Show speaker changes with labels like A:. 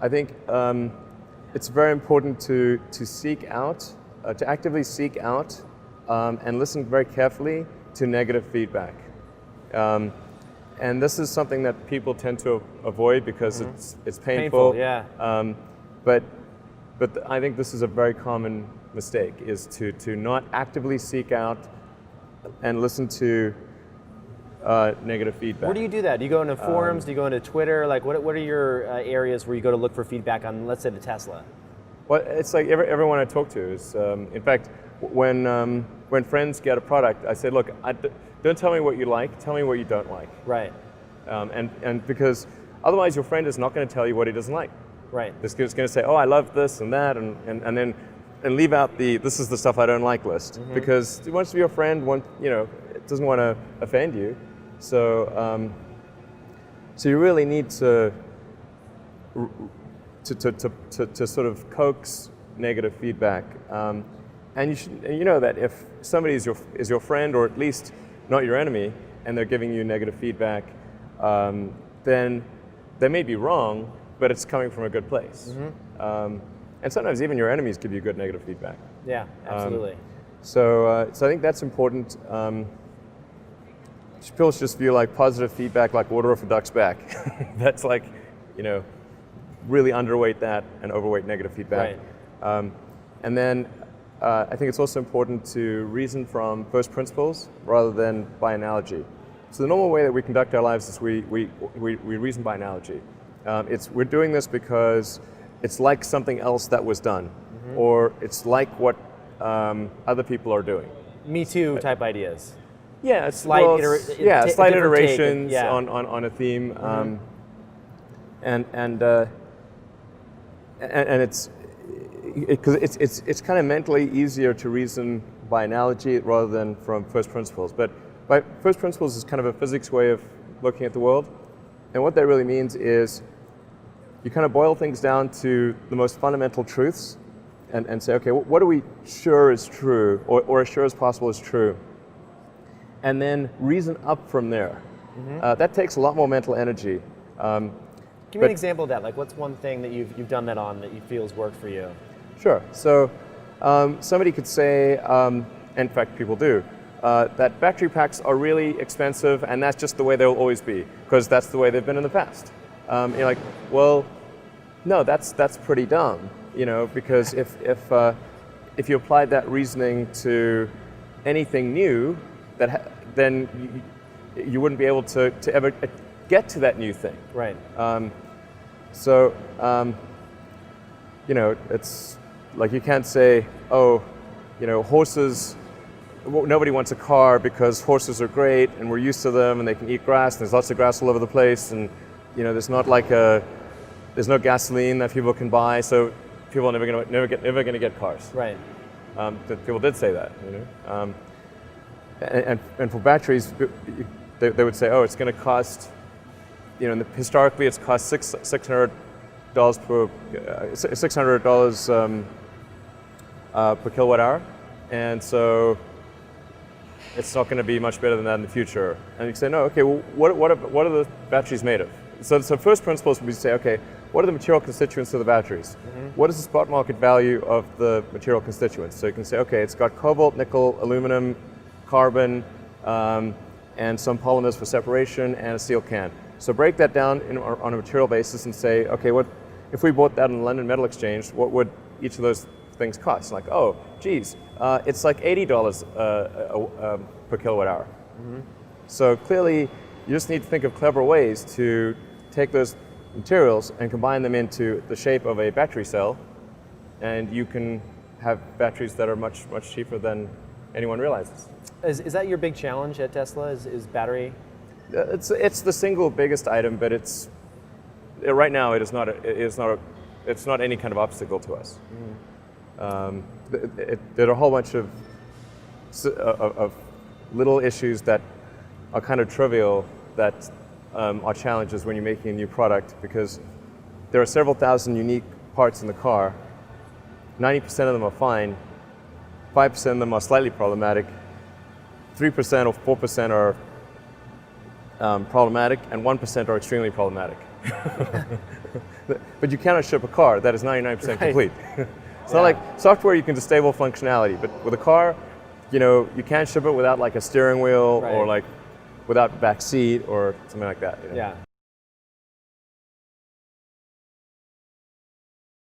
A: I think it's very important to seek out, to actively seek out and listen very carefully to negative feedback. And this is something that people tend to avoid because it's painful.
B: Yeah.
A: But I think this is a very common mistake, is to not actively seek out and listen to negative feedback.
B: Where do you do that? Do you go into forums? Do you go into Twitter? Like, what are your areas where you go to look for feedback on, let's say, the Tesla?
A: Well, it's like everyone I talk to is, in fact, when friends get a product, I say, look, don't tell me what you like, tell me what you don't like.
B: Right.
A: And because otherwise your friend is not going to tell you what he doesn't like.
B: Right.
A: He's going to say, oh, I love this and that, and then leave out the this is the stuff I don't like list, because he wants to be your friend. It doesn't want to offend you. So you really need to sort of coax negative feedback, and you know that if somebody is your friend, or at least not your enemy, and they're giving you negative feedback, then they may be wrong, but it's coming from a good place. And sometimes even your enemies give you good negative feedback.
B: Yeah, absolutely.
A: So I think that's important. People just view like positive feedback like water off a duck's back. That's like, really underweight that and overweight negative feedback.
B: Right.
A: And then I think it's also important to reason from first principles rather than by analogy. So the normal way that we conduct our lives is we reason by analogy. We're doing this because it's like something else that was done, or it's like what other people are doing.
B: Me Too type ideas.
A: Yeah,
B: Slight
A: iterations
B: yeah.
A: on a theme, and it's because it's kind of mentally easier to reason by analogy rather than from first principles. But by first principles is kind of a physics way of looking at the world, and what that really means is you kind of boil things down to the most fundamental truths, and say, okay, what are we sure is true, or as sure as possible is true, and then reason up from there. That takes a lot more mental energy.
B: Give me an example of that. Like, what's one thing that you've done that on that you feel has worked for you?
A: Sure. So somebody could say, in fact, people do, that battery packs are really expensive, and that's just the way they'll always be, because that's the way they've been in the past. You're like, well, no, that's pretty dumb, because if you applied that reasoning to anything new, then you wouldn't be able to ever get to that new thing.
B: Right.
A: It's like you can't say, oh, horses. Nobody wants a car because horses are great and we're used to them and they can eat grass and there's lots of grass all over the place, and there's there's no gasoline that people can buy, so people are never going to get cars.
B: Right.
A: People did say that. And for batteries, they would say, oh, it's going to cost. Historically, it's cost $600 per kilowatt hour, and so it's not going to be much better than that in the future. And you say, no, okay, well, what are the batteries made of? So first principles would be to say, okay, what are the material constituents of the batteries? What is the spot market value of the material constituents? So you can say, okay, it's got cobalt, nickel, aluminum, carbon, and some polymers for separation, and a steel can. So break that down on a material basis and say, okay, what if we bought that on the London Metal Exchange, what would each of those things cost? Like, oh, geez, it's like $80 per kilowatt hour. So clearly, you just need to think of clever ways to take those materials and combine them into the shape of a battery cell, and you can have batteries that are much, much cheaper than anyone realizes.
B: Is that your big challenge at Tesla? Is battery?
A: It's the single biggest item, but right now it's not any kind of obstacle to us. There are a whole bunch of little issues that are kind of trivial that are challenges when you're making a new product, because there are several thousand unique parts in the car. 90% of them are fine, 5% of them are slightly problematic, 3% or 4% are problematic, and 1% are extremely problematic. But you cannot ship a car that is 99%
B: Right.
A: complete. It's not like software, you can disable functionality, but with a car, you can't ship it without like a steering wheel or
B: Right.
A: like without back seat or something like that.
B: Yeah.